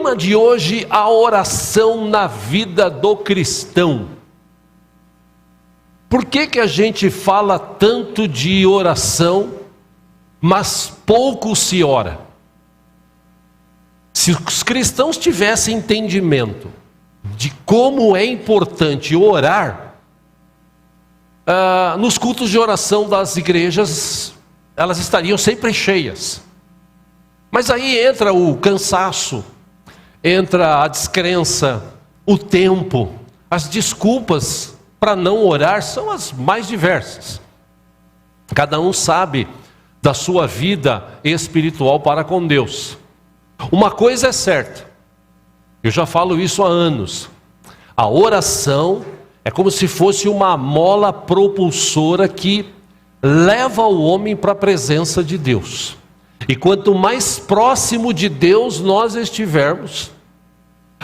tema de hoje, a oração na vida do cristão. Por que a gente fala tanto de oração, mas pouco se ora? Se os cristãos tivessem entendimento de como é importante orar, nos cultos de oração das igrejas, elas estariam sempre cheias. Mas aí entra o cansaço, entra a descrença, o tempo, as desculpas para não orar são as mais diversas. Cada um sabe da sua vida espiritual para com Deus. Uma coisa é certa, eu já falo isso há anos: a oração é como se fosse uma mola propulsora que leva o homem para a presença de Deus. E quanto mais próximo de Deus nós estivermos,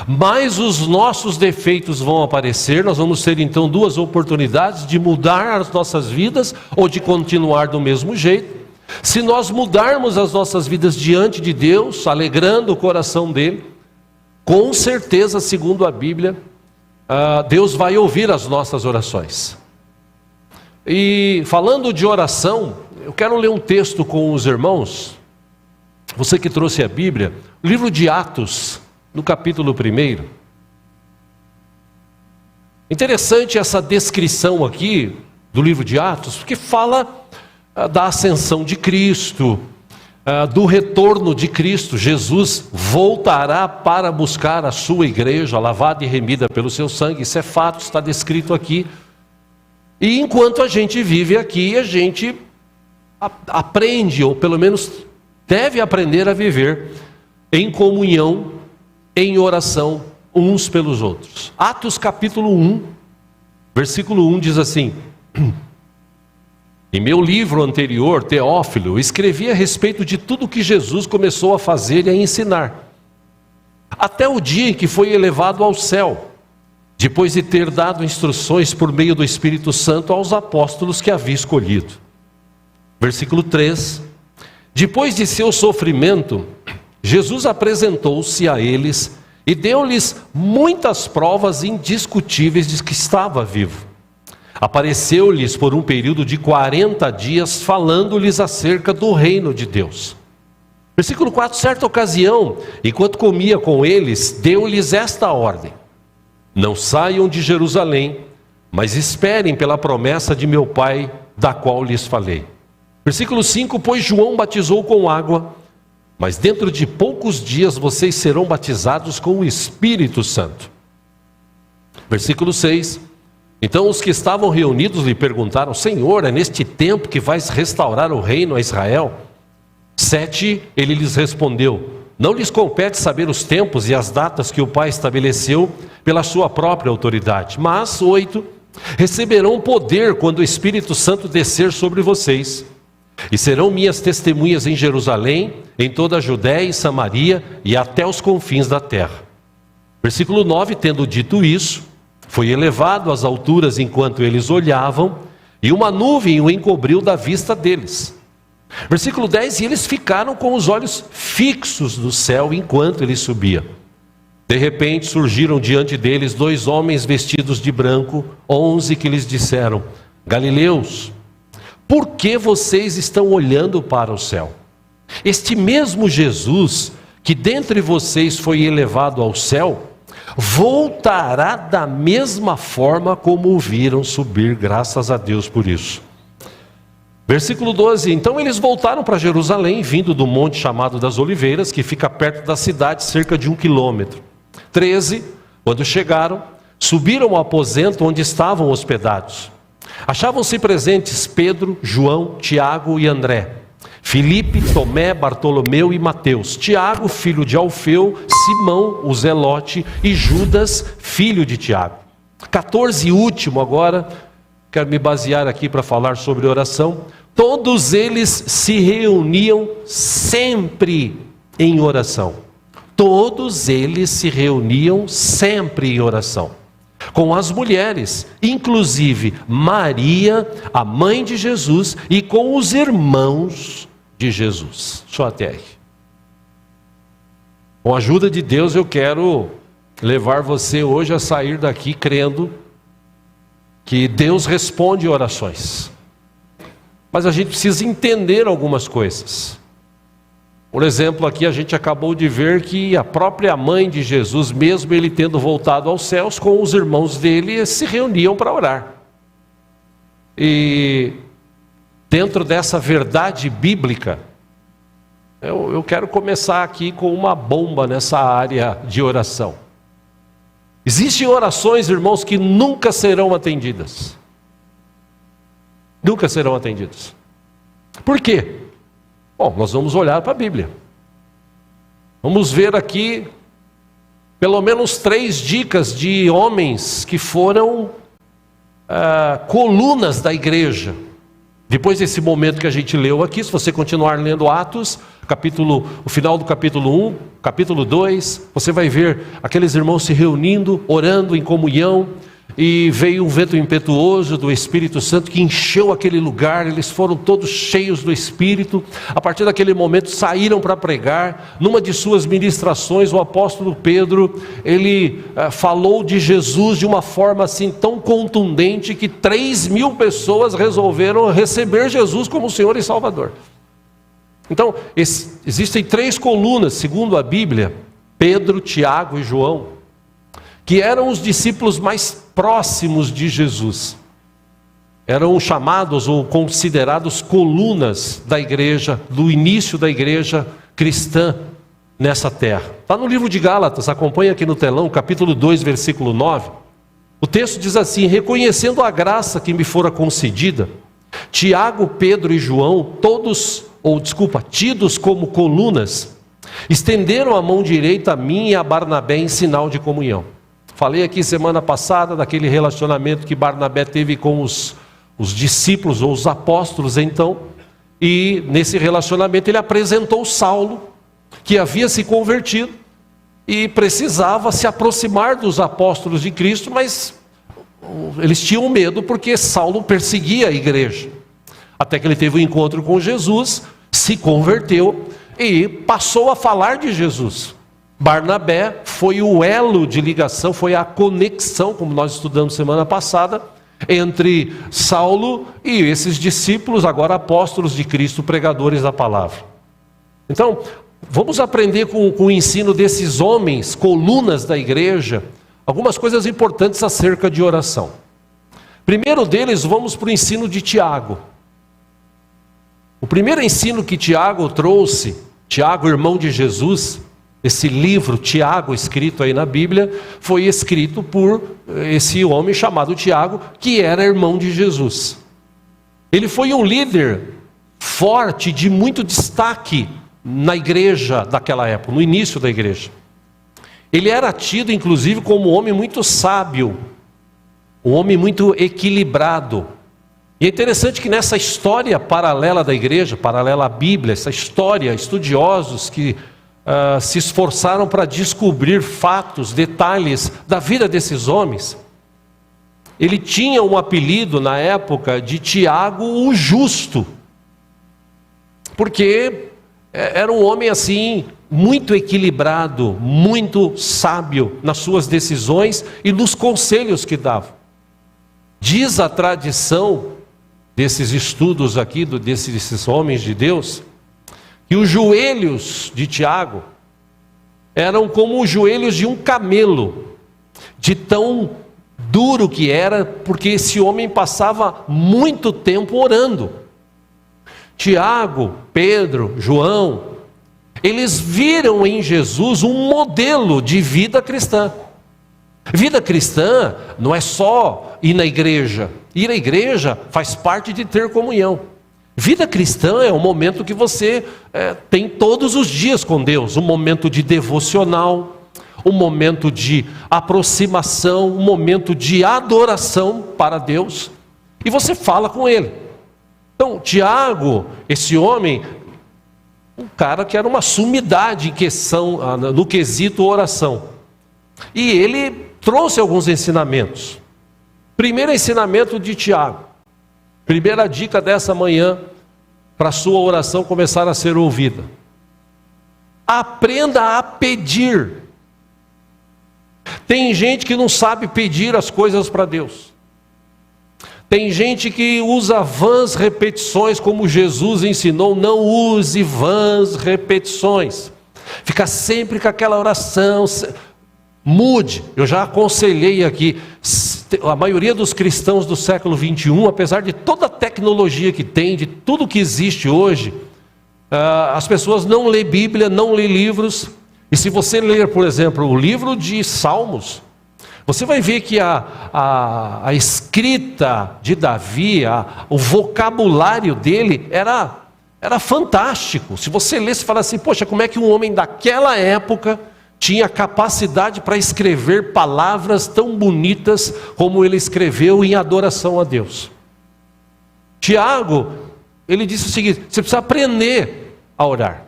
mais os nossos defeitos vão aparecer. Nós vamos ter então duas oportunidades de mudar as nossas vidas ou de continuar do mesmo jeito. Se nós mudarmos as nossas vidas diante de Deus, alegrando o coração dele, com certeza, segundo a Bíblia, Deus vai ouvir as nossas orações. E falando de oração, eu quero ler um texto com os irmãos. Você que trouxe a Bíblia, o livro de Atos, no capítulo 1. Interessante essa descrição aqui do livro de Atos, porque fala da ascensão de Cristo, do retorno de Cristo. Jesus voltará para buscar a sua igreja, lavada e remida pelo seu sangue. Isso é fato, está descrito aqui. E enquanto a gente vive aqui, a gente aprende, ou pelo menos deve aprender a viver em comunhão, em oração, uns pelos outros. Atos capítulo 1, versículo 1 diz assim: em meu livro anterior, Teófilo, eu escrevi a respeito de tudo que Jesus começou a fazer e a ensinar, até o dia em que foi elevado ao céu, depois de ter dado instruções por meio do Espírito Santo aos apóstolos que havia escolhido. Versículo 3: depois de seu sofrimento, Jesus apresentou-se a eles e deu-lhes muitas provas indiscutíveis de que estava vivo. Apareceu-lhes por um período de 40 dias, falando-lhes acerca do reino de Deus. Versículo 4: certa ocasião, enquanto comia com eles, deu-lhes esta ordem: não saiam de Jerusalém, mas esperem pela promessa de meu Pai, da qual lhes falei. Versículo 5: pois João batizou com água, mas dentro de poucos dias vocês serão batizados com o Espírito Santo. Versículo 6: então os que estavam reunidos lhe perguntaram: Senhor, é neste tempo que vais restaurar o reino a Israel? 7, ele lhes respondeu: não lhes compete saber os tempos e as datas que o Pai estabeleceu pela sua própria autoridade. Mas 8, receberão poder quando o Espírito Santo descer sobre vocês, e serão minhas testemunhas em Jerusalém, em toda a Judéia e Samaria e até os confins da terra. Versículo 9: tendo dito isso, foi elevado às alturas enquanto eles olhavam, e uma nuvem o encobriu da vista deles. Versículo 10: e eles ficaram com os olhos fixos no céu enquanto ele subia. De repente surgiram diante deles 2 homens vestidos de branco, 11, que lhes disseram: Galileus, por que vocês estão olhando para o céu? Este mesmo Jesus, que dentre vocês foi elevado ao céu, voltará da mesma forma como o viram subir. Graças a Deus por isso. Versículo 12: então eles voltaram para Jerusalém, vindo do monte chamado das Oliveiras, que fica perto da cidade, cerca de 1 quilômetro. 13: quando chegaram, subiram ao aposento onde estavam hospedados. Achavam-se presentes Pedro, João, Tiago e André, Filipe, Tomé, Bartolomeu e Mateus, Tiago, filho de Alfeu, Simão, o Zelote, e Judas, filho de Tiago. 14 e último agora, quero me basear aqui para falar sobre oração. Todos eles se reuniam sempre em oração. Todos eles se reuniam sempre em oração. Com as mulheres, inclusive Maria, a mãe de Jesus, e com os irmãos de Jesus. Só até aí. Com a ajuda de Deus, eu quero levar você hoje a sair daqui crendo que Deus responde orações. Mas a gente precisa entender algumas coisas. Por exemplo, aqui a gente acabou de ver que a própria mãe de Jesus, mesmo ele tendo voltado aos céus, com os irmãos dele se reuniam para orar. E dentro dessa verdade bíblica, eu quero começar aqui com uma bomba nessa área de oração. Existem orações, irmãos, que nunca serão atendidas. Nunca serão atendidas. Por quê? Bom, nós vamos olhar para a Bíblia. Vamos ver aqui pelo menos 3 dicas de homens que foram colunas da igreja. Depois desse momento que a gente leu aqui, se você continuar lendo Atos, o final do capítulo 1, capítulo 2, você vai ver aqueles irmãos se reunindo, orando em comunhão, e veio um vento impetuoso do Espírito Santo que encheu aquele lugar, eles foram todos cheios do Espírito. A partir daquele momento saíram para pregar. Numa de suas ministrações, o apóstolo Pedro, ele falou de Jesus de uma forma assim tão contundente que 3.000 pessoas resolveram receber Jesus como Senhor e Salvador. Então, existem 3 colunas, segundo a Bíblia, Pedro, Tiago e João, que eram os discípulos mais próximos de Jesus. Eram chamados ou considerados colunas da igreja, do início da igreja cristã nessa terra. Está no livro de Gálatas, acompanha aqui no telão, capítulo 2, versículo 9. O texto diz assim: reconhecendo a graça que me fora concedida, Tiago, Pedro e João, tidos como colunas, estenderam a mão direita a mim e a Barnabé em sinal de comunhão. Falei aqui semana passada daquele relacionamento que Barnabé teve com os discípulos ou os apóstolos então, e nesse relacionamento ele apresentou Saulo, que havia se convertido e precisava se aproximar dos apóstolos de Cristo, mas eles tinham medo porque Saulo perseguia a igreja. Até que ele teve um encontro com Jesus, se converteu e passou a falar de Jesus. Barnabé foi o elo de ligação, foi a conexão, como nós estudamos semana passada, entre Saulo e esses discípulos, agora apóstolos de Cristo, pregadores da palavra. Então, vamos aprender com o ensino desses homens, colunas da igreja, algumas coisas importantes acerca de oração. Primeiro deles, vamos para o ensino de Tiago. O primeiro ensino que Tiago trouxe, Tiago, irmão de Jesus, esse livro, Tiago, escrito aí na Bíblia, foi escrito por esse homem chamado Tiago, que era irmão de Jesus. Ele foi um líder forte, de muito destaque na igreja daquela época, no início da igreja. Ele era tido, inclusive, como um homem muito sábio, um homem muito equilibrado. E é interessante que nessa história paralela da igreja, paralela à Bíblia, essa história, estudiosos que se esforçaram para descobrir fatos, detalhes da vida desses homens. Ele tinha um apelido na época de Tiago o Justo, porque era um homem assim, muito equilibrado, muito sábio nas suas decisões e nos conselhos que dava. Diz a tradição desses estudos aqui, desses homens de Deus, que os joelhos de Tiago eram como os joelhos de um camelo, de tão duro que era, porque esse homem passava muito tempo orando. Tiago, Pedro, João, eles viram em Jesus um modelo de vida cristã. Vida cristã não é só ir na igreja. Ir à igreja faz parte de ter comunhão. Vida cristã é um momento que você tem todos os dias com Deus, um momento de devocional, um momento de aproximação, um momento de adoração para Deus, e você fala com Ele. Então, Tiago, esse homem, um cara que era uma sumidade no quesito oração, e ele trouxe alguns ensinamentos. Primeiro ensinamento de Tiago, primeira dica dessa manhã, para a sua oração começar a ser ouvida. Aprenda a pedir. Tem gente que não sabe pedir as coisas para Deus. Tem gente que usa vãs repetições, como Jesus ensinou. Não use vãs repetições. Fica sempre com aquela oração. Mude. Eu já aconselhei aqui. A maioria dos cristãos do século 21, apesar de toda a tecnologia que tem, de tudo que existe hoje, as pessoas não lêem Bíblia, não lêem livros. E se você ler, por exemplo, o livro de Salmos, você vai ver que a escrita de Davi, o vocabulário dele era fantástico. Se você ler, você fala assim, poxa, como é que um homem daquela época tinha capacidade para escrever palavras tão bonitas como ele escreveu em adoração a Deus? Tiago, ele disse o seguinte: você precisa aprender a orar.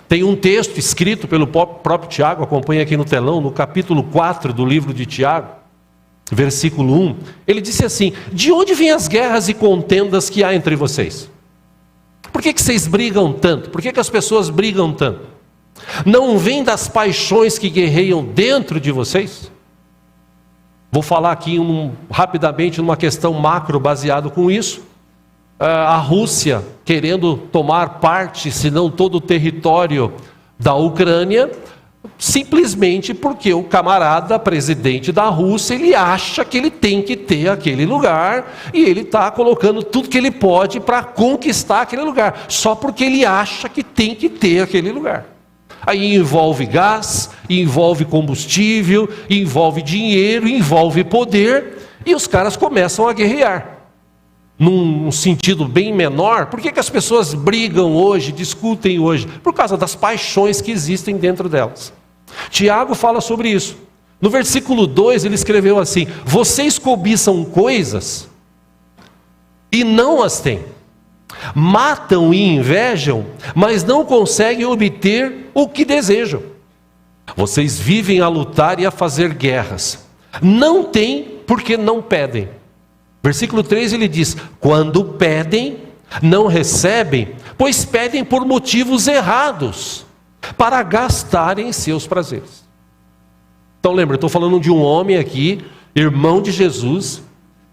Tem um texto escrito pelo próprio Tiago, acompanha aqui no telão, no capítulo 4 do livro de Tiago, versículo 1. Ele disse assim: de onde vêm as guerras e contendas que há entre vocês? Por que vocês brigam tanto? Por que as pessoas brigam tanto? Não vem das paixões que guerreiam dentro de vocês? Vou falar aqui rapidamente numa questão macro baseado com isso. A Rússia querendo tomar parte, se não todo o território da Ucrânia, simplesmente porque o camarada presidente da Rússia, ele acha que ele tem que ter aquele lugar, e ele está colocando tudo que ele pode para conquistar aquele lugar, só porque ele acha que tem que ter aquele lugar. Aí envolve gás, envolve combustível, envolve dinheiro, envolve poder, e os caras começam a guerrear. Num sentido bem menor, por que as pessoas brigam hoje, discutem hoje? Por causa das paixões que existem dentro delas. Tiago fala sobre isso. No versículo 2 ele escreveu assim: vocês cobiçam coisas e não as têm. Matam e invejam, mas não conseguem obter o que desejam. Vocês vivem a lutar e a fazer guerras. Não têm porque não pedem. Versículo 3 ele diz: quando pedem, não recebem, pois pedem por motivos errados, para gastarem seus prazeres. Então lembra, eu estou falando de um homem aqui, irmão de Jesus,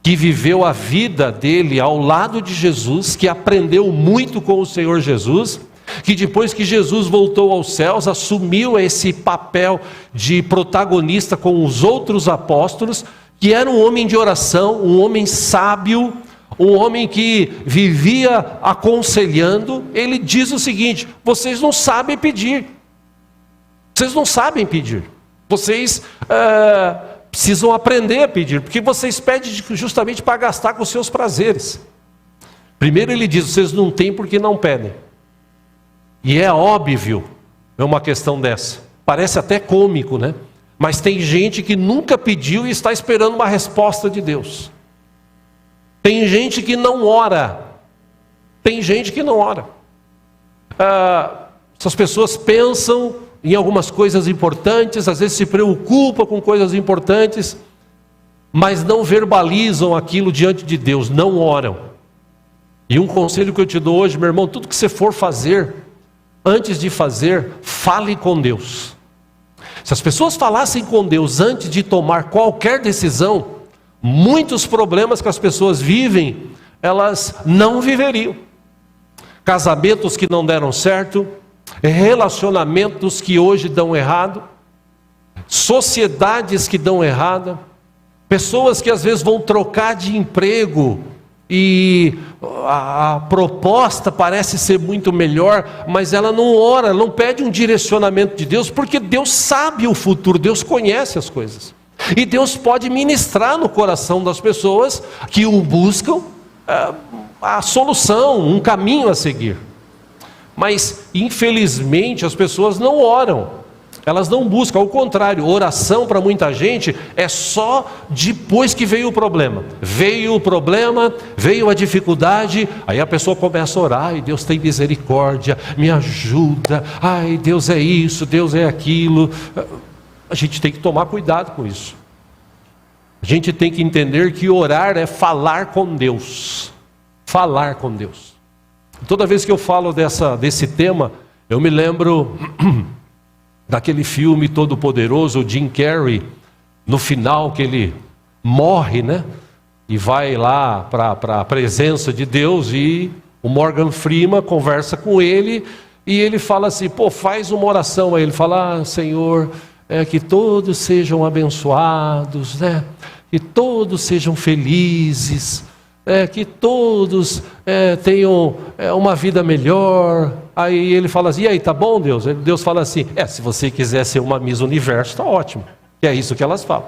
que viveu a vida dele ao lado de Jesus, que aprendeu muito com o Senhor Jesus, que depois que Jesus voltou aos céus, assumiu esse papel de protagonista com os outros apóstolos, que era um homem de oração, um homem sábio, um homem que vivia aconselhando. Ele diz o seguinte: vocês não sabem pedir. Vocês não sabem pedir. Vocês precisam aprender a pedir, porque vocês pedem justamente para gastar com os seus prazeres. Primeiro ele diz: vocês não têm porque não pedem. E é óbvio, é uma questão dessa. Parece até cômico, né? Mas tem gente que nunca pediu e está esperando uma resposta de Deus. Tem gente que não ora. Tem gente que não ora. Essas pessoas pensam em algumas coisas importantes, às vezes se preocupam com coisas importantes, mas não verbalizam aquilo diante de Deus, não oram. E um conselho que eu te dou hoje, meu irmão: tudo que você for fazer, antes de fazer, fale com Deus. Se as pessoas falassem com Deus antes de tomar qualquer decisão, muitos problemas que as pessoas vivem, elas não viveriam. Casamentos que não deram certo, relacionamentos que hoje dão errado, sociedades que dão errado, pessoas que às vezes vão trocar de emprego e a proposta parece ser muito melhor, mas ela não ora, não pede um direcionamento de Deus, porque Deus sabe o futuro, Deus conhece as coisas, e Deus pode ministrar no coração das pessoas que o buscam a solução, um caminho a seguir. Mas infelizmente as pessoas não oram, elas não buscam. Ao contrário, oração para muita gente é só depois que veio o problema. Veio o problema, veio a dificuldade, aí a pessoa começa a orar: ai, Deus tem misericórdia, me ajuda, ai, Deus é isso, Deus é aquilo. A gente tem que tomar cuidado com isso. A gente tem que entender que orar é falar com Deus. Falar com Deus. Toda vez que eu falo desse tema, eu me lembro daquele filme Todo-Poderoso, o Jim Carrey, no final que ele morre, né? E vai lá para a presença de Deus, e o Morgan Freeman conversa com ele, e ele fala assim, pô, faz uma oração. Aí ele fala, Senhor, que todos sejam abençoados, né? Que todos sejam felizes, que todos tenham uma vida melhor. Aí ele fala assim, e aí, tá bom, Deus? Deus fala assim, se você quiser ser uma Miss Universo, está ótimo. E é isso que elas falam.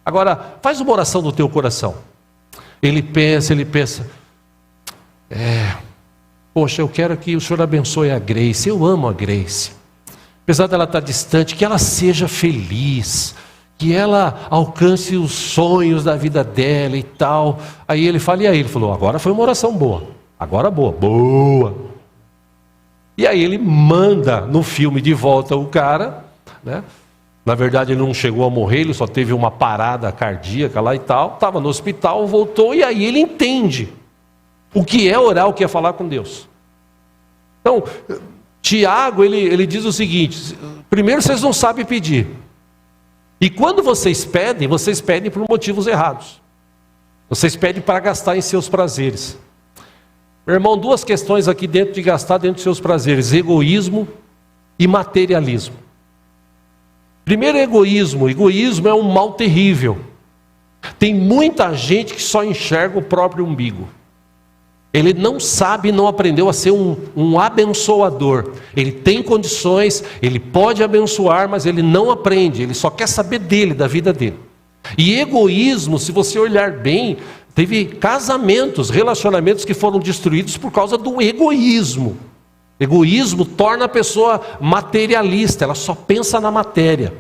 Agora, faz uma oração do teu coração. Ele pensa, poxa, eu quero que o Senhor abençoe a Grace, eu amo a Grace. Apesar dela estar distante, que ela seja feliz, que ela alcance os sonhos da vida dela e tal. Aí ele fala, e aí? Ele falou, agora foi uma oração boa, agora boa. E aí ele manda no filme de volta o cara, né? Na verdade ele não chegou a morrer, ele só teve uma parada cardíaca lá e tal, estava no hospital, voltou, e aí ele entende o que é orar, o que é falar com Deus. Então, Tiago, ele diz o seguinte, primeiro vocês não sabem pedir, e quando vocês pedem por motivos errados, vocês pedem para gastar em seus prazeres. Meu irmão, duas questões aqui dentro de gastar dentro de seus prazeres, egoísmo e materialismo. Primeiro, egoísmo é um mal terrível. Tem muita gente que só enxerga o próprio umbigo. Ele não sabe, não aprendeu a ser um abençoador. Ele tem condições, ele pode abençoar, mas ele não aprende, ele só quer saber dele, da vida dele. E egoísmo, se você olhar bem, teve casamentos, relacionamentos que foram destruídos por causa do egoísmo. Egoísmo torna a pessoa materialista, ela só pensa na matéria.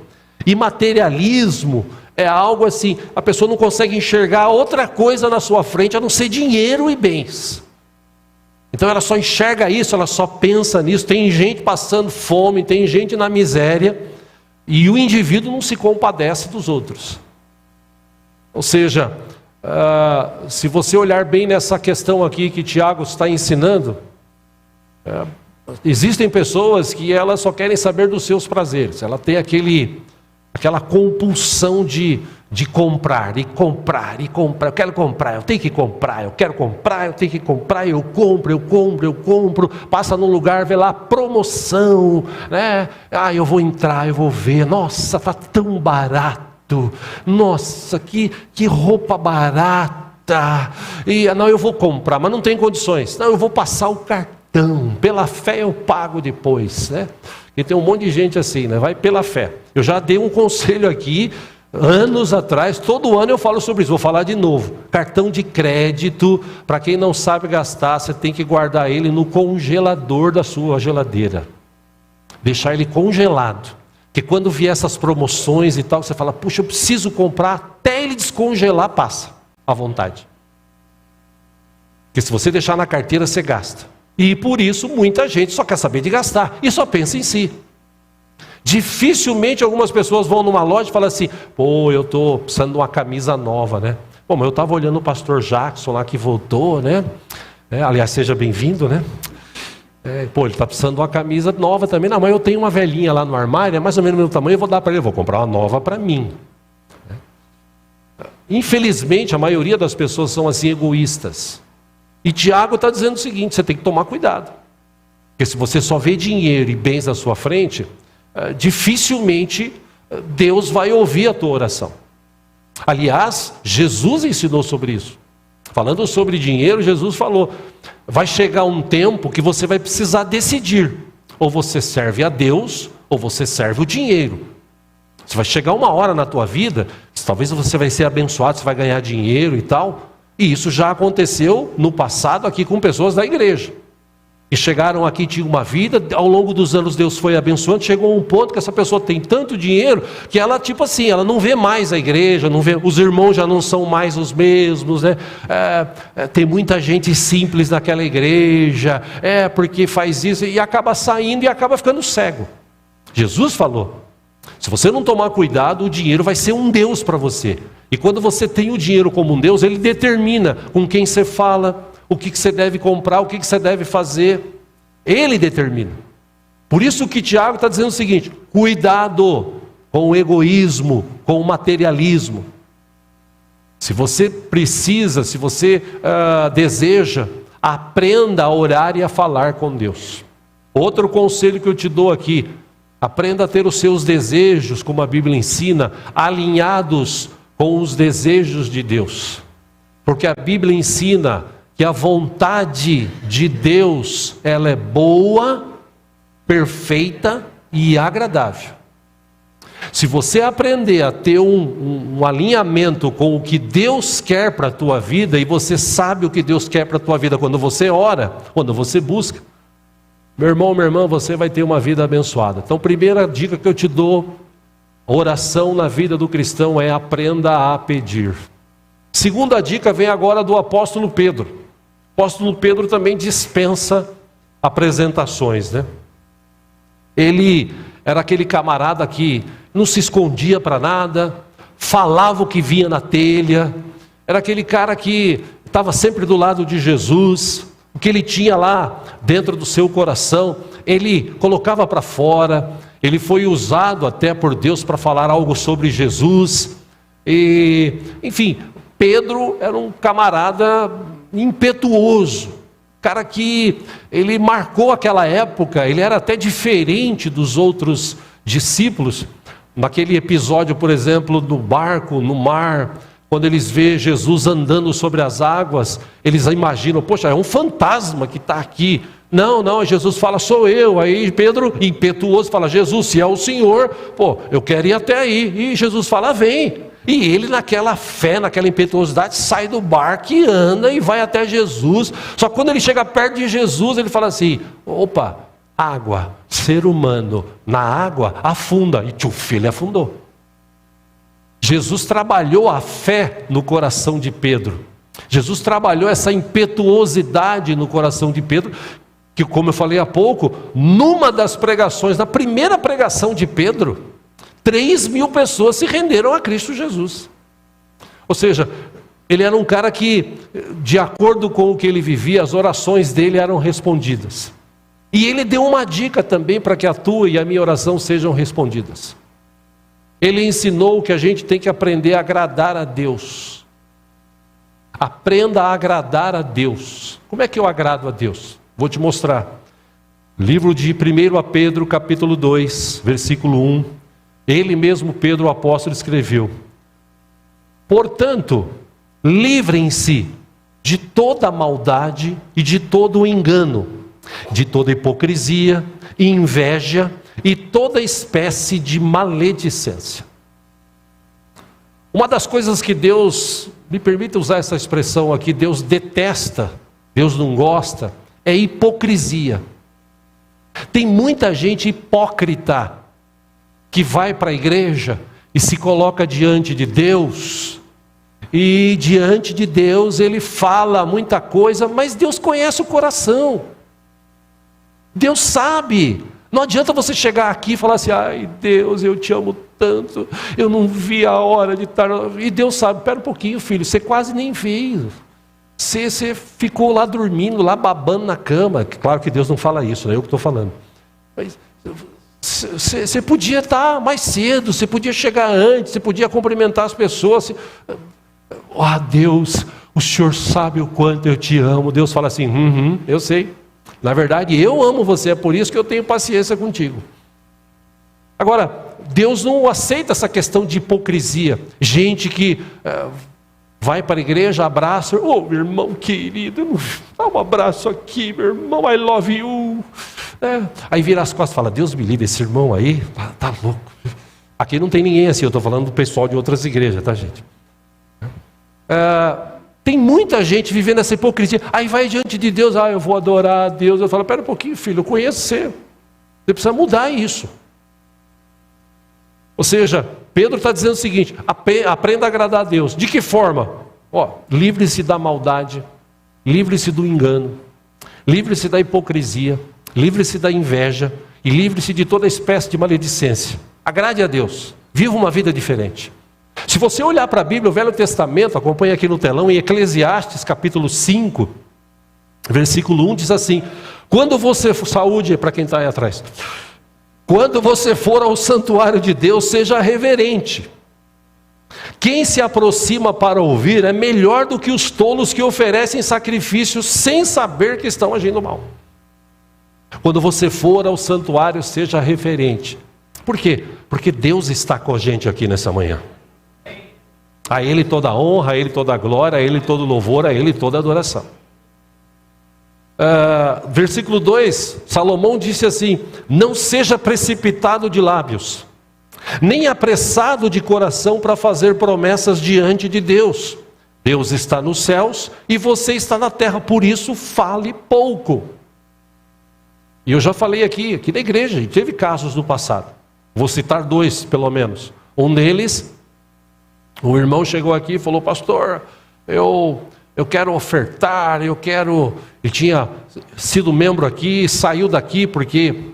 E materialismo é algo assim, a pessoa não consegue enxergar outra coisa na sua frente a não ser dinheiro e bens. Então ela só enxerga isso, ela só pensa nisso. Tem gente passando fome, tem gente na miséria, e o indivíduo não se compadece dos outros. Ou seja, se você olhar bem nessa questão aqui que Tiago está ensinando, existem pessoas que elas só querem saber dos seus prazeres. Ela tem aquela compulsão de comprar, e comprar. Eu quero comprar, eu tenho que comprar, eu quero comprar, eu tenho que comprar, eu compro. Passa num lugar, vê lá promoção, né? Eu vou entrar, eu vou ver, nossa, está tão barato, nossa, que roupa barata, e não, eu vou comprar, mas não tem condições, não, eu vou passar o cartão, pela fé eu pago depois, né? E tem um monte de gente assim, né? Vai pela fé. Eu já dei um conselho aqui, anos atrás, todo ano eu falo sobre isso, vou falar de novo. Cartão de crédito, para quem não sabe gastar, você tem que guardar ele no congelador da sua geladeira. Deixar ele congelado. Porque quando vier essas promoções e tal, você fala, puxa, eu preciso comprar, até ele descongelar, passa à vontade. Porque se você deixar na carteira, você gasta. E por isso muita gente só quer saber de gastar e só pensa em si. Dificilmente algumas pessoas vão numa loja e falam assim, pô, eu estou precisando de uma camisa nova, né? Bom, mas eu estava olhando o pastor Jackson lá que voltou, né? Aliás, seja bem-vindo, né? Ele está precisando de uma camisa nova também. Não, mas eu tenho uma velhinha lá no armário, é mais ou menos do meu tamanho, eu vou dar para ele, eu vou comprar uma nova para mim. Infelizmente, a maioria das pessoas são assim egoístas. E Tiago está dizendo o seguinte, você tem que tomar cuidado. Porque se você só vê dinheiro e bens na sua frente, dificilmente Deus vai ouvir a tua oração. Aliás, Jesus ensinou sobre isso. Falando sobre dinheiro, Jesus falou, vai chegar um tempo que você vai precisar decidir. Ou você serve a Deus, ou você serve o dinheiro. Você vai chegar uma hora na tua vida, talvez você vai ser abençoado, você vai ganhar dinheiro e tal. E isso já aconteceu no passado aqui com pessoas da igreja. E chegaram aqui, tinham uma vida, ao longo dos anos Deus foi abençoando, chegou a um ponto que essa pessoa tem tanto dinheiro, que ela tipo assim, ela não vê mais a igreja, não vê, os irmãos já não são mais os mesmos, né? Tem muita gente simples naquela igreja, porque faz isso, e acaba saindo e acaba ficando cego. Jesus falou, se você não tomar cuidado, o dinheiro vai ser um Deus para você. E quando você tem o dinheiro como um Deus, ele determina com quem você fala, o que você deve comprar, o que você deve fazer. Ele determina. Por isso que Tiago está dizendo o seguinte: cuidado com o egoísmo, com o materialismo. Se você precisa, se você deseja, aprenda a orar e a falar com Deus. Outro conselho que eu te dou aqui: aprenda a ter os seus desejos, como a Bíblia ensina, alinhados com os desejos de Deus. Porque a Bíblia ensina que a vontade de Deus, ela é boa, perfeita e agradável. Se você aprender a ter um alinhamento com o que Deus quer para a tua vida, e você sabe o que Deus quer para a tua vida quando você ora, quando você busca, meu irmão, minha irmã, você vai ter uma vida abençoada. Então, primeira dica que eu te dou: oração na vida do cristão é aprenda a pedir. Segunda dica vem agora do apóstolo Pedro. O apóstolo Pedro também dispensa apresentações, né? Ele era aquele camarada que não se escondia para nada, falava o que vinha na telha, era aquele cara que estava sempre do lado de Jesus. O que ele tinha lá dentro do seu coração, ele colocava para fora. Ele foi usado até por Deus para falar algo sobre Jesus. E, enfim, Pedro era um camarada impetuoso, cara que ele marcou aquela época. Ele era até diferente dos outros discípulos. Naquele episódio, por exemplo, do barco, no mar, quando eles veem Jesus andando sobre as águas, eles imaginam: poxa, é um fantasma que está aqui. Não, Jesus fala: sou eu. Aí Pedro, impetuoso, fala: Jesus, se é o Senhor, eu quero ir até aí. E Jesus fala: vem. E ele, naquela fé, naquela impetuosidade, sai do barco e anda e vai até Jesus. Só que quando ele chega perto de Jesus, ele fala assim: opa, água, ser humano na água afunda. E tchuf, ele afundou. Jesus trabalhou a fé no coração de Pedro. Jesus trabalhou essa impetuosidade no coração de Pedro, que, como eu falei há pouco, numa das pregações, na primeira pregação de Pedro, 3.000 pessoas se renderam a Cristo Jesus. Ou seja, ele era um cara que, de acordo com o que ele vivia, as orações dele eram respondidas. E ele deu uma dica também para que a tua e a minha oração sejam respondidas. Ele ensinou que a gente tem que aprender a agradar a Deus. Aprenda a agradar a Deus. Como é que eu agrado a Deus? Vou te mostrar. Livro de 1 Pedro, capítulo 2, versículo 1. Ele mesmo, Pedro, o apóstolo, escreveu: portanto, livrem-se de toda maldade e de todo engano, de toda hipocrisia e inveja e toda espécie de maledicência. Uma das coisas que Deus, me permita usar essa expressão aqui, Deus detesta, Deus não gosta, é hipocrisia. Tem muita gente hipócrita que vai para a igreja e se coloca diante de Deus, e diante de Deus ele fala muita coisa, mas Deus conhece o coração. Deus sabe. Não adianta você chegar aqui e falar assim: ai Deus, eu te amo tanto, eu não vi a hora de estar... E Deus sabe: espera um pouquinho, filho, você quase nem veio. Você ficou lá dormindo, lá babando na cama. Claro que Deus não fala isso, é eu que estou falando. Mas você podia estar mais cedo, você podia chegar antes, você podia cumprimentar as pessoas. Deus, o Senhor sabe o quanto eu te amo. Deus fala assim: eu sei. Na verdade, eu amo você, é por isso que eu tenho paciência contigo. Agora, Deus não aceita essa questão de hipocrisia. Gente que vai para a igreja, abraça: meu irmão querido, dá um abraço aqui, meu irmão, I love you. Aí vira as costas e fala: Deus me livre, esse irmão aí tá louco. Aqui não tem ninguém assim, eu estou falando do pessoal de outras igrejas, tá, gente? Tem muita gente vivendo essa hipocrisia. Aí vai diante de Deus: eu vou adorar a Deus. Eu falo: espera um pouquinho, filho, eu conheço você. Você precisa mudar isso. Ou seja, Pedro está dizendo o seguinte: aprenda a agradar a Deus. De que forma? Livre-se da maldade, livre-se do engano, livre-se da hipocrisia, livre-se da inveja e livre-se de toda espécie de maledicência. Agrade a Deus, viva uma vida diferente. Se você olhar para a Bíblia, o Velho Testamento, acompanha aqui no telão, em Eclesiastes capítulo 5, versículo 1, diz assim: Quando você for, saúde para quem está aí atrás. Quando você for ao santuário de Deus, seja reverente. Quem se aproxima para ouvir é melhor do que os tolos que oferecem sacrifícios sem saber que estão agindo mal. Quando você for ao santuário, seja reverente. Por quê? Porque Deus está com a gente aqui nessa manhã. A Ele toda a honra, a Ele toda a glória, a Ele todo louvor, a Ele toda a adoração. Versículo 2, Salomão disse assim: não seja precipitado de lábios, nem apressado de coração para fazer promessas diante de Deus. Deus está nos céus e você está na terra, por isso fale pouco. E eu já falei aqui na igreja, e teve casos no passado. Vou citar 2 pelo menos. Um deles, o irmão chegou aqui e falou: pastor, eu quero ofertar, ele tinha sido membro aqui, saiu daqui porque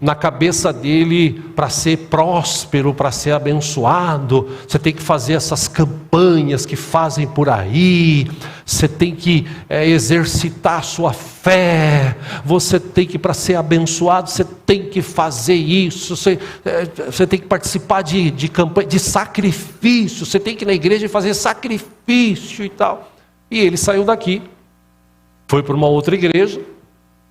na cabeça dele, para ser próspero, para ser abençoado, você tem que fazer essas campanhas que fazem por aí, você tem que exercitar a sua fé, você tem que, para ser abençoado, você tem que fazer isso, você tem que participar de campanha, de sacrifício, você tem que ir na igreja e fazer sacrifício e tal. E ele saiu daqui, foi para uma outra igreja,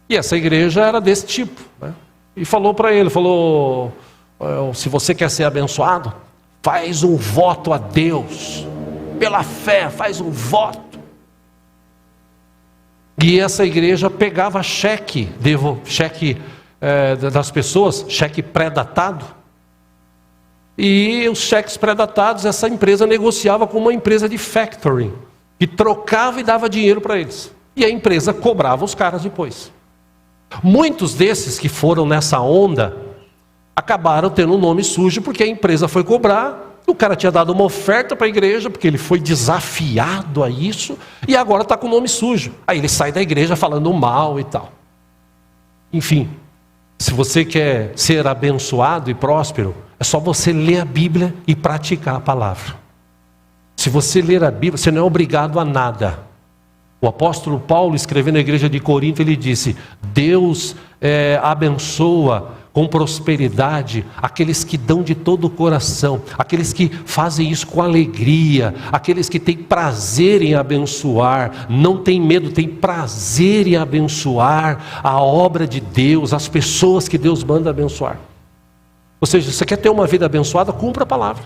e essa igreja era desse tipo, né? E falou para ele, se você quer ser abençoado, faz um voto a Deus, pela fé, faz um voto. E essa igreja pegava cheque das pessoas, cheque pré-datado, e os cheques pré-datados, essa empresa negociava com uma empresa de factoring, que trocava e dava dinheiro para eles, e a empresa cobrava os caras depois. Muitos desses que foram nessa onda acabaram tendo um nome sujo, porque a empresa foi cobrar, o cara tinha dado uma oferta para a igreja, porque ele foi desafiado a isso, e agora está com o nome sujo. Aí ele sai da igreja falando mal e tal. Enfim, se você quer ser abençoado e próspero, é só você ler a Bíblia e praticar a palavra. Se você ler a Bíblia, você não é obrigado a nada. O apóstolo Paulo, escrevendo na igreja de Corinto, ele disse: Deus abençoa com prosperidade aqueles que dão de todo o coração, aqueles que fazem isso com alegria, aqueles que têm prazer em abençoar, não tem medo, tem prazer em abençoar a obra de Deus, as pessoas que Deus manda abençoar. Ou seja, você quer ter uma vida abençoada, cumpra a palavra.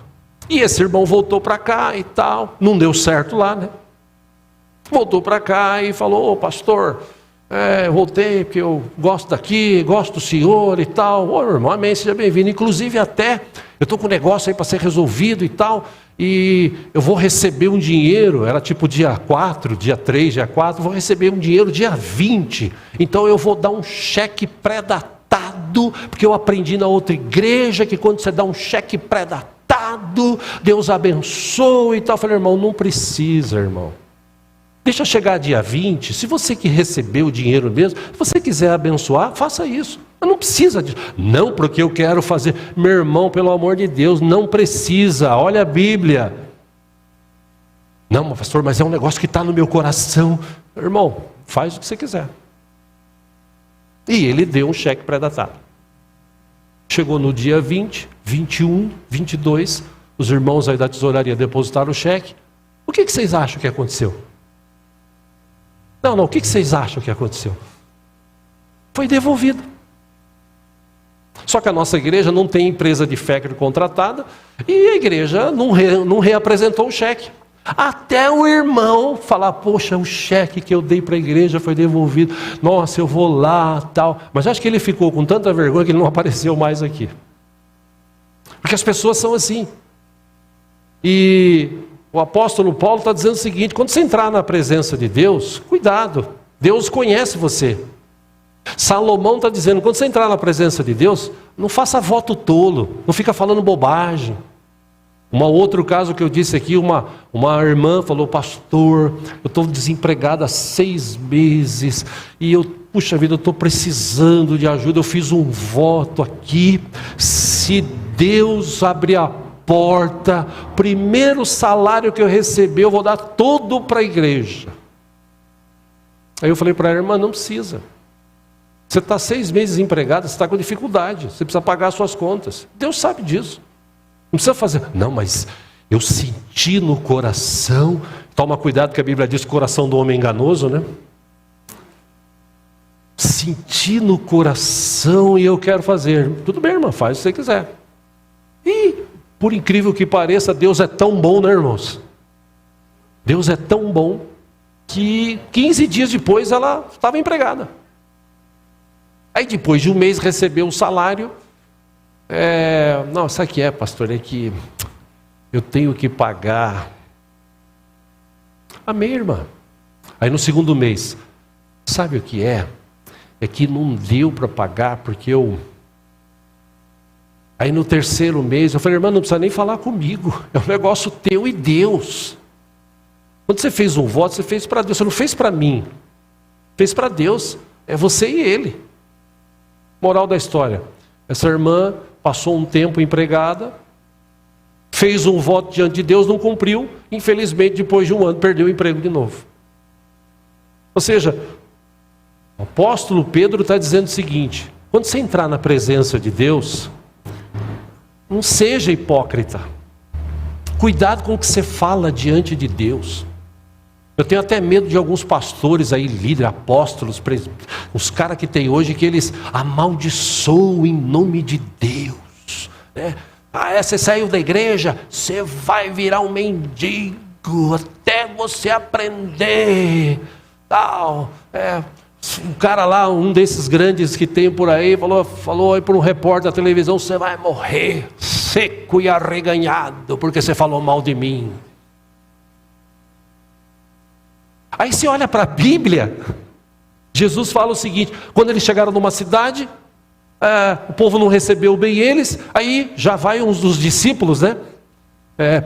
E esse irmão voltou para cá e tal, não deu certo lá, né? Voltou para cá e falou: pastor, eu voltei porque eu gosto daqui, gosto do senhor e tal. Irmão, amém, seja bem-vindo. Inclusive até, eu estou com um negócio aí para ser resolvido e tal, e eu vou receber um dinheiro, era tipo dia 4, dia 3, dia 4, vou receber um dinheiro dia 20, então eu vou dar um cheque pré-datado, porque eu aprendi na outra igreja que quando você dá um cheque pré-datado, Deus abençoa e tal. Eu falei: irmão, não precisa, irmão. Deixa chegar dia 20, se você que recebeu o dinheiro mesmo, se você quiser abençoar, faça isso. Mas não precisa disso. Não, porque eu quero fazer. Meu irmão, pelo amor de Deus, não precisa. Olha a Bíblia. Não, pastor, mas é um negócio que está no meu coração. Irmão, faz o que você quiser. E ele deu um cheque pré-datado. Chegou no dia 20, 21, 22, os irmãos aí da tesouraria depositaram o cheque. O que vocês acham que aconteceu? Não, o que vocês acham que aconteceu? Foi devolvido. Só que a nossa igreja não tem empresa de factoring contratada, e a igreja não reapresentou o cheque. Até o irmão falar: poxa, o cheque que eu dei para a igreja foi devolvido, nossa, eu vou lá, tal. Mas acho que ele ficou com tanta vergonha que ele não apareceu mais aqui. Porque as pessoas são assim. E o apóstolo Paulo está dizendo o seguinte: quando você entrar na presença de Deus, cuidado, Deus conhece você. Salomão está dizendo: quando você entrar na presença de Deus, não faça voto tolo, não fica falando bobagem. Outro caso que eu disse aqui, uma irmã falou: pastor, eu estou desempregada há 6 meses, e puxa vida, eu estou precisando de ajuda, eu fiz um voto aqui, se Deus abrir a porta, primeiro salário que eu receber, eu vou dar todo para a igreja. Aí eu falei para a irmã: não precisa. Você está 6 meses desempregado, você está com dificuldade, você precisa pagar as suas contas. Deus sabe disso. Não precisa fazer, não, mas eu senti no coração. Toma cuidado que a Bíblia diz que o coração do homem é enganoso, né? Senti no coração e eu quero fazer. Tudo bem, irmã, faz o que você quiser. E, por incrível que pareça, Deus é tão bom, né, irmãos? Deus é tão bom que 15 dias depois ela estava empregada. Aí depois de um mês recebeu o salário. Não, sabe o que é, pastor? É que eu tenho que pagar. Amém, irmã? Aí no segundo mês, sabe o que é? É que não deu para pagar porque eu... Aí no terceiro mês eu falei, irmã, não precisa nem falar comigo, é um negócio teu e Deus. Quando você fez um voto, você fez para Deus, você não fez para mim, fez para Deus, é você e Ele. Moral da história, essa irmã passou um tempo empregada, fez um voto diante de Deus, não cumpriu, infelizmente depois de um ano perdeu o emprego de novo. Ou seja, o apóstolo Pedro está dizendo o seguinte, quando você entrar na presença de Deus, não seja hipócrita, cuidado com o que você fala diante de Deus. Eu tenho até medo de alguns pastores aí, líderes, apóstolos, os caras que tem hoje, que eles amaldiçoam em nome de Deus, né? Você saiu da igreja, você vai virar um mendigo até você aprender, tal. Um cara lá, um desses grandes que tem por aí, falou aí para um repórter da televisão, você vai morrer seco e arreganhado, porque você falou mal de mim. Aí você olha para a Bíblia, Jesus fala o seguinte, quando eles chegaram numa cidade, o povo não recebeu bem eles, aí já vai uns dos discípulos, né?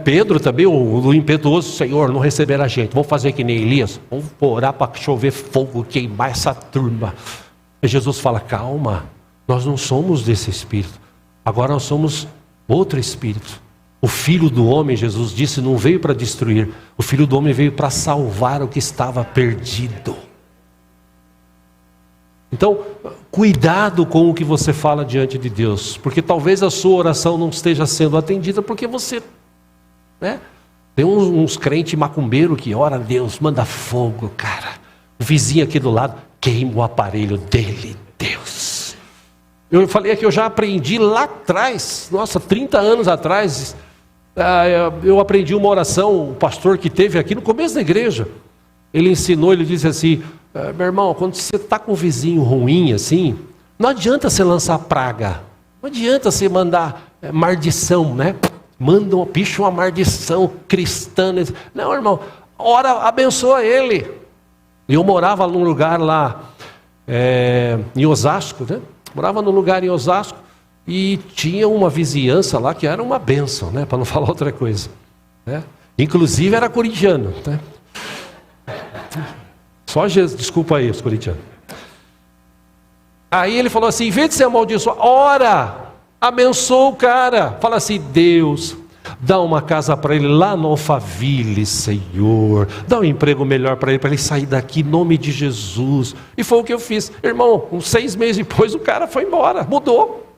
Pedro também, o impetuoso, Senhor, não receberam a gente, vamos fazer que nem Elias, vamos orar para chover fogo, queimar essa turma. E Jesus fala, calma, nós não somos desse espírito, agora nós somos outro espírito. O Filho do Homem, Jesus disse, não veio para destruir, o Filho do Homem veio para salvar o que estava perdido. Então, cuidado com o que você fala diante de Deus, porque talvez a sua oração não esteja sendo atendida, porque você... Tem uns crentes macumbeiros que ora a Deus, manda fogo, cara. O vizinho aqui do lado, queima o aparelho dele, Deus. Eu falei que eu já aprendi lá atrás, 30 anos atrás, eu aprendi uma oração, o pastor que teve aqui no começo da igreja, ele ensinou, ele disse assim, meu irmão, quando você está com um vizinho ruim assim, não adianta você lançar praga, não adianta você mandar maldição, né? Manda uma maldição cristã. Não, irmão, ora, abençoa ele. E eu morava num lugar lá, em Osasco, né? Morava num lugar em Osasco e tinha uma vizinhança lá que era uma bênção, né? Para não falar outra coisa, né? Inclusive era corintiano, né? Só Jesus, desculpa aí os corintianos. Aí ele falou assim, em vez de ser amaldiçoado, ora, abençoa o cara, fala assim, Deus, dá uma casa para ele lá no Alphaville, Senhor, dá um emprego melhor para ele sair daqui, em nome de Jesus. E foi o que eu fiz, irmão, uns 6 meses depois o cara foi embora, mudou,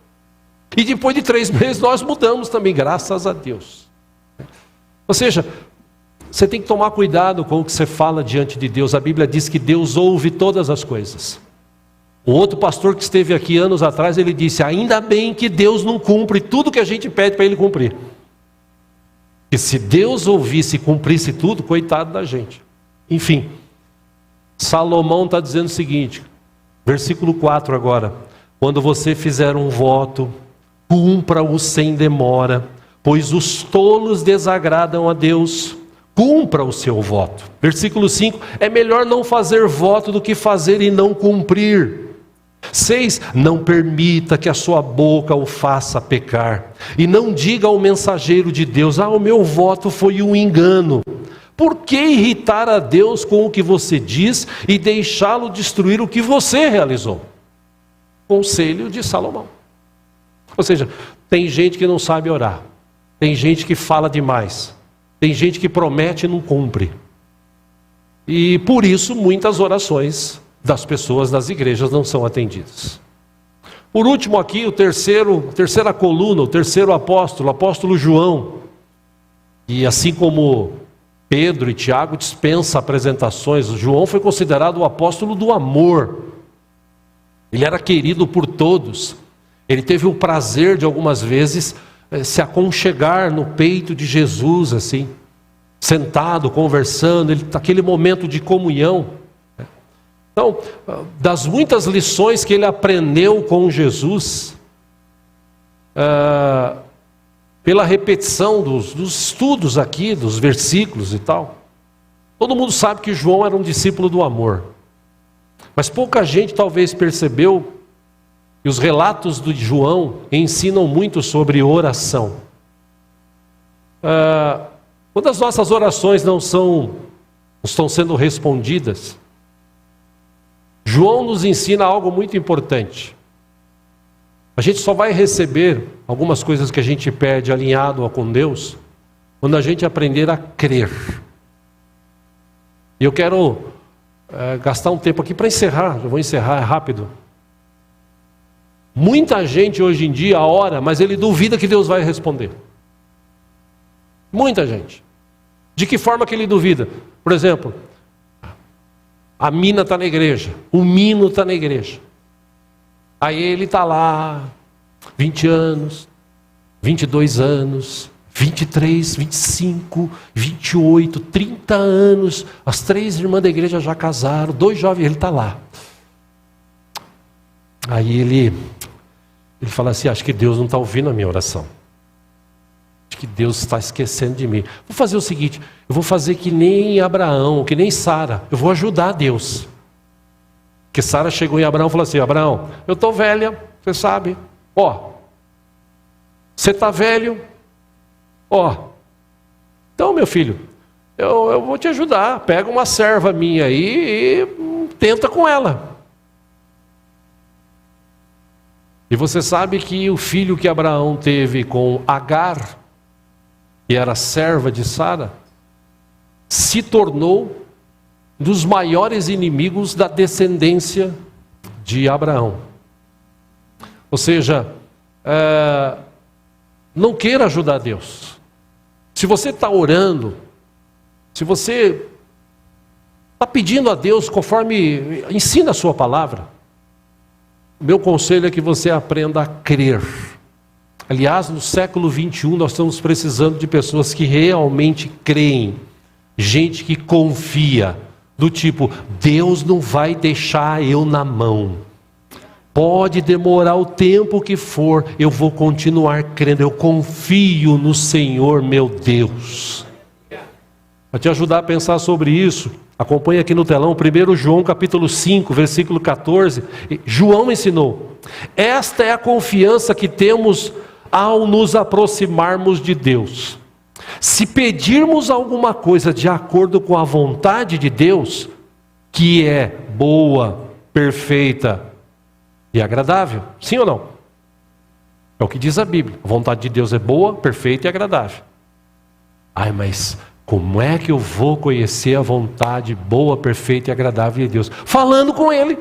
e depois de 3 meses nós mudamos também, graças a Deus. Ou seja, você tem que tomar cuidado com o que você fala diante de Deus. A Bíblia diz que Deus ouve todas as coisas. O outro pastor que esteve aqui anos atrás, ele disse, ainda bem que Deus não cumpre tudo que a gente pede para Ele cumprir. E se Deus ouvisse e cumprisse tudo, coitado da gente. Enfim, Salomão está dizendo o seguinte, versículo 4 agora, quando você fizer um voto, cumpra-o sem demora, pois os tolos desagradam a Deus, cumpra o seu voto. Versículo 5, é melhor não fazer voto do que fazer e não cumprir. 6, não permita que a sua boca o faça pecar, e não diga ao mensageiro de Deus, o meu voto foi um engano. Por que irritar a Deus com o que você diz e deixá-lo destruir o que você realizou? Conselho de Salomão. Ou seja, tem gente que não sabe orar, tem gente que fala demais, tem gente que promete e não cumpre. E por isso muitas orações das pessoas das igrejas não são atendidas. Por último aqui, a terceira coluna, o terceiro apóstolo, o apóstolo João. E assim como Pedro e Tiago dispensa apresentações, João foi considerado o apóstolo do amor. Ele era querido por todos. Ele teve o prazer de algumas vezes se aconchegar no peito de Jesus, assim, sentado, conversando, aquele momento de comunhão. Então, das muitas lições que ele aprendeu com Jesus, pela repetição dos estudos aqui, dos versículos e tal, todo mundo sabe que João era um discípulo do amor. Mas pouca gente talvez percebeu que os relatos de João ensinam muito sobre oração. Quando as nossas orações não estão sendo respondidas, João nos ensina algo muito importante. A gente só vai receber algumas coisas que a gente pede alinhado com Deus quando a gente aprender a crer. E eu quero gastar um tempo aqui para encerrar, eu vou encerrar rápido. Muita gente hoje em dia ora, mas ele duvida que Deus vai responder. Muita gente. De que forma que ele duvida? Por exemplo, a mina está na igreja, o Mino está na igreja. Aí ele está lá, 20 anos, 22 anos, 23, 25, 28, 30 anos. As 3 irmãs da igreja já casaram, 2 jovens, ele está lá. Aí ele fala assim, acho que Deus não está ouvindo a minha oração. Acho que Deus está esquecendo de mim. Vou fazer o seguinte, eu vou fazer que nem Abraão, que nem Sara. Eu vou ajudar Deus. Porque Sara chegou em Abraão e falou assim, Abraão, eu estou velha, você sabe. Você está velho. Então meu filho, eu vou te ajudar. Pega uma serva minha aí e tenta com ela. E você sabe que o filho que Abraão teve com Agar, que era serva de Sara, se tornou dos maiores inimigos da descendência de Abraão. Ou seja, não queira ajudar Deus. Se você está orando, se você está pedindo a Deus conforme ensina a sua palavra, o meu conselho é que você aprenda a crer. Aliás, no século 21 nós estamos precisando de pessoas que realmente creem, gente que confia, do tipo, Deus não vai deixar eu na mão. Pode demorar o tempo que for, eu vou continuar crendo, eu confio no Senhor meu Deus. Para te ajudar a pensar sobre isso, acompanhe aqui no telão, 1 João capítulo 5, versículo 14. João ensinou, esta é a confiança que temos ao nos aproximarmos de Deus. Se pedirmos alguma coisa de acordo com a vontade de Deus, que é boa, perfeita e agradável, sim ou não? É o que diz a Bíblia, a vontade de Deus é boa, perfeita e agradável. Mas como é que eu vou conhecer a vontade boa, perfeita e agradável de Deus? Falando com Ele,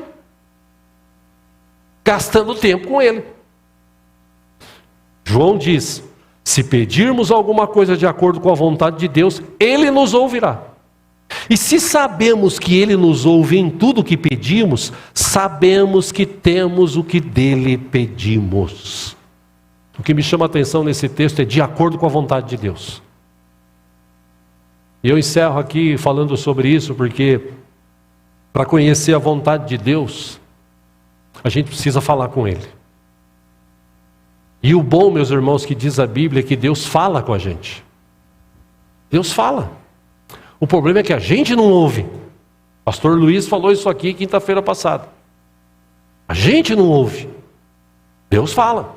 gastando tempo com Ele. João diz, se pedirmos alguma coisa de acordo com a vontade de Deus, Ele nos ouvirá. E se sabemos que Ele nos ouve em tudo o que pedimos, sabemos que temos o que dele pedimos. O que me chama a atenção nesse texto é de acordo com a vontade de Deus. E eu encerro aqui falando sobre isso, porque para conhecer a vontade de Deus, a gente precisa falar com Ele. E o bom, meus irmãos, que diz a Bíblia, é que Deus fala com a gente. Deus fala. O problema é que a gente não ouve. Pastor Luiz falou isso aqui quinta-feira passada. A gente não ouve. Deus fala.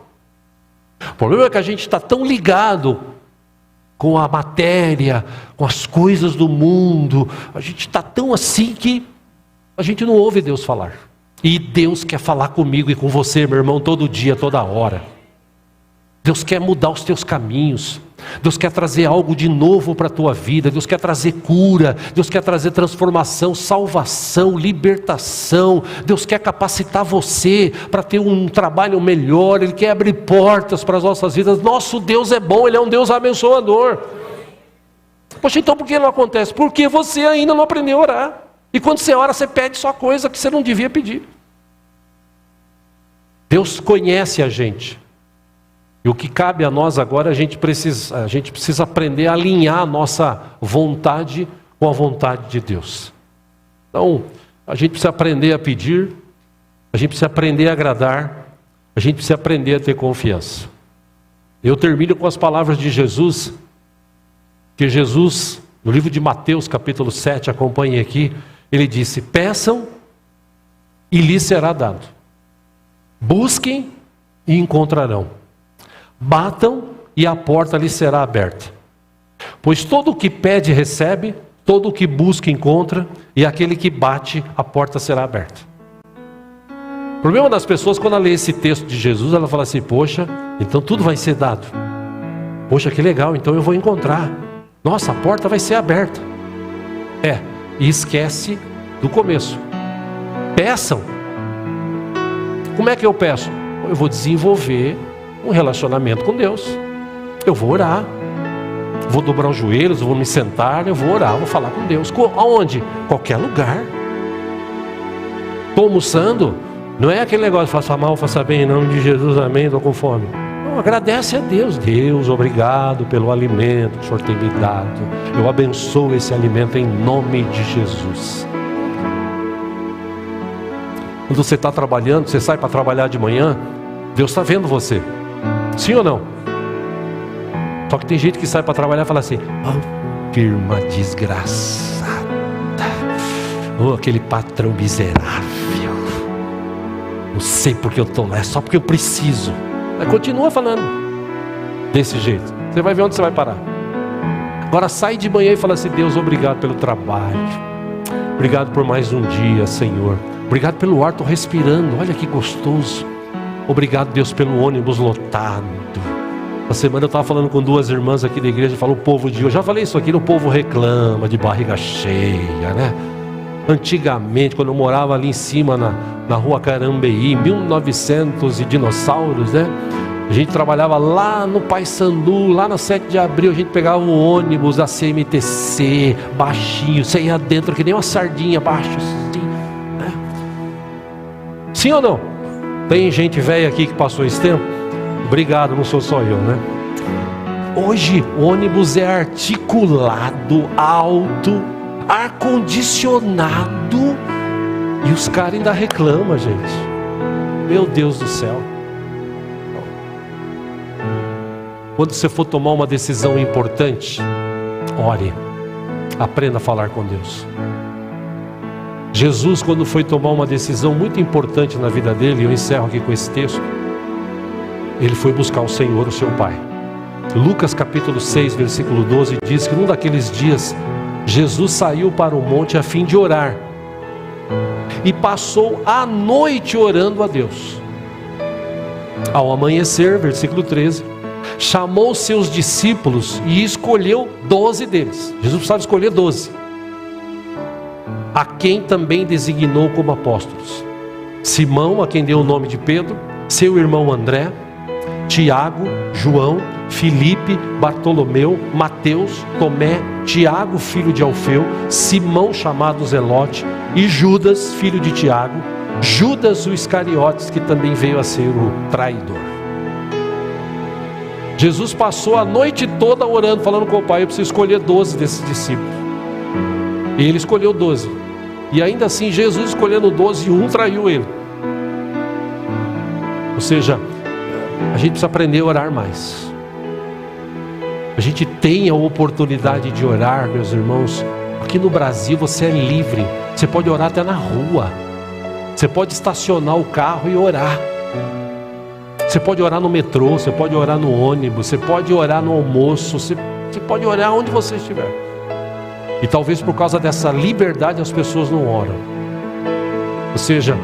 O problema é que a gente está tão ligado com a matéria, com as coisas do mundo. A gente está tão assim que a gente não ouve Deus falar. E Deus quer falar comigo e com você, meu irmão, todo dia, toda hora. Deus quer mudar os teus caminhos. Deus quer trazer algo de novo para a tua vida. Deus quer trazer cura. Deus quer trazer transformação, salvação, libertação. Deus quer capacitar você para ter um trabalho melhor. Ele quer abrir portas para as nossas vidas. Nosso Deus é bom, Ele é um Deus abençoador. Poxa, então por que não acontece? Porque você ainda não aprendeu a orar. E quando você ora, você pede só coisa que você não devia pedir. Deus conhece a gente. E o que cabe a nós agora, a gente precisa aprender a alinhar a nossa vontade com a vontade de Deus. Então, a gente precisa aprender a pedir, a gente precisa aprender a agradar, a gente precisa aprender a ter confiança. Eu termino com as palavras de Jesus, que Jesus, no livro de Mateus, capítulo 7, acompanhe aqui, ele disse: peçam e lhes será dado. Busquem e encontrarão. Batam e a porta lhe será aberta. Pois todo o que pede recebe, todo o que busca encontra, e aquele que bate, a porta será aberta. O problema das pessoas, quando ela lê esse texto de Jesus, ela fala assim: poxa, então tudo vai ser dado. Poxa, que legal, então eu vou encontrar. Nossa, a porta vai ser aberta. E esquece do começo. Peçam. Como é que eu peço? Eu vou desenvolver um relacionamento com Deus. Eu vou orar, vou dobrar os joelhos, vou me sentar, eu vou orar, vou falar com Deus. Aonde? Qualquer lugar. Estou almoçando, não é aquele negócio: faça mal, faça bem, em nome de Jesus, amém, estou com fome. Não, agradece a Deus. Deus, obrigado pelo alimento que o Senhor tem me dado. Eu abençoo esse alimento em nome de Jesus. Quando você está trabalhando, você sai para trabalhar de manhã, Deus está vendo você. Sim ou não? Só que tem gente que sai para trabalhar e fala assim: oh, firma desgraçada, oh, aquele patrão miserável, não sei porque eu estou lá, é só porque eu preciso. Mas continua falando desse jeito, você vai ver onde você vai parar. Agora sai de manhã e fala assim: Deus, obrigado pelo trabalho, obrigado por mais um dia, Senhor, obrigado pelo ar, estou respirando, olha que gostoso. Obrigado, Deus, pelo ônibus lotado. Na semana eu estava falando com duas irmãs aqui da igreja, falou: o povo de hoje, já falei isso aqui, o povo reclama de barriga cheia, né? Antigamente, quando eu morava ali em cima na rua Carambeí, 1900 e dinossauros, né? A gente trabalhava lá no Paissandu, lá na 7 de abril, a gente pegava o ônibus da CMTC, baixinho, você ia dentro que nem uma sardinha, baixo assim, né? Sim ou não? Tem gente velha aqui que passou esse tempo? Obrigado, não sou só eu, né? Hoje o ônibus é articulado, alto, ar-condicionado, e os caras ainda reclamam, gente. Meu Deus do céu. Quando você for tomar uma decisão importante, ore, aprenda a falar com Deus. Jesus, quando foi tomar uma decisão muito importante na vida dele, eu encerro aqui com esse texto, ele foi buscar o Senhor, o seu Pai. Lucas capítulo 6, versículo 12 diz que num daqueles dias, Jesus saiu para o monte a fim de orar, e passou a noite orando a Deus. Ao amanhecer, versículo 13, chamou seus discípulos e escolheu 12 deles. Jesus precisava escolher 12. A quem também designou como apóstolos: Simão, a quem deu o nome de Pedro, seu irmão André, Tiago, João, Filipe, Bartolomeu, Mateus, Tomé, Tiago, filho de Alfeu, Simão, chamado Zelote, e Judas, filho de Tiago, Judas o Iscariotes, que também veio a ser o traidor. Jesus passou a noite toda orando, falando com o Pai: eu preciso escolher 12 desses discípulos. E ele escolheu 12. E ainda assim, Jesus escolhendo 12, um traiu ele. Ou seja, a gente precisa aprender a orar mais. A gente tem a oportunidade de orar, meus irmãos. Aqui no Brasil você é livre. Você pode orar até na rua. Você pode estacionar o carro e orar. Você pode orar no metrô, você pode orar no ônibus, você pode orar no almoço, você pode orar onde você estiver. E talvez por causa dessa liberdade as pessoas não oram. Ou seja,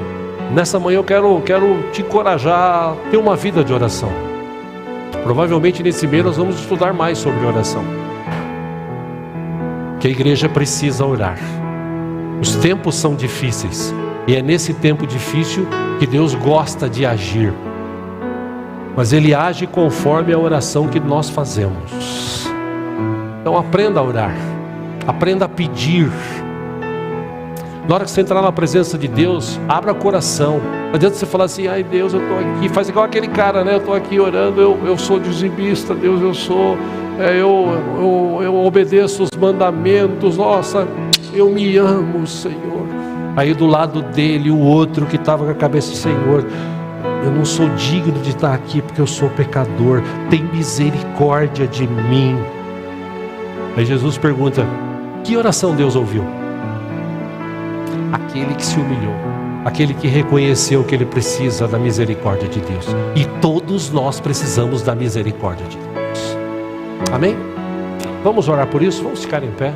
nessa manhã eu quero te encorajar a ter uma vida de oração. Provavelmente nesse mês nós vamos estudar mais sobre oração. Que a igreja precisa orar. Os tempos são difíceis. E é nesse tempo difícil que Deus gosta de agir. Mas Ele age conforme a oração que nós fazemos. Então aprenda a orar. Aprenda a pedir. Na hora que você entrar na presença de Deus, abra o coração. Não adianta você falar assim, ai Deus, eu estou aqui. Faz igual aquele cara, né? Eu estou aqui orando, eu sou dizimista, Deus, eu sou... eu obedeço os mandamentos. Nossa, eu me amo, Senhor. Aí do lado dele, o outro que estava com a cabeça, Senhor, eu não sou digno de estar aqui porque eu sou pecador. Tem misericórdia de mim. Aí Jesus pergunta, que oração Deus ouviu? Aquele que se humilhou, aquele que reconheceu que ele precisa da misericórdia de Deus. E todos nós precisamos da misericórdia de Deus. Amém? Vamos orar por isso? Vamos ficar em pé.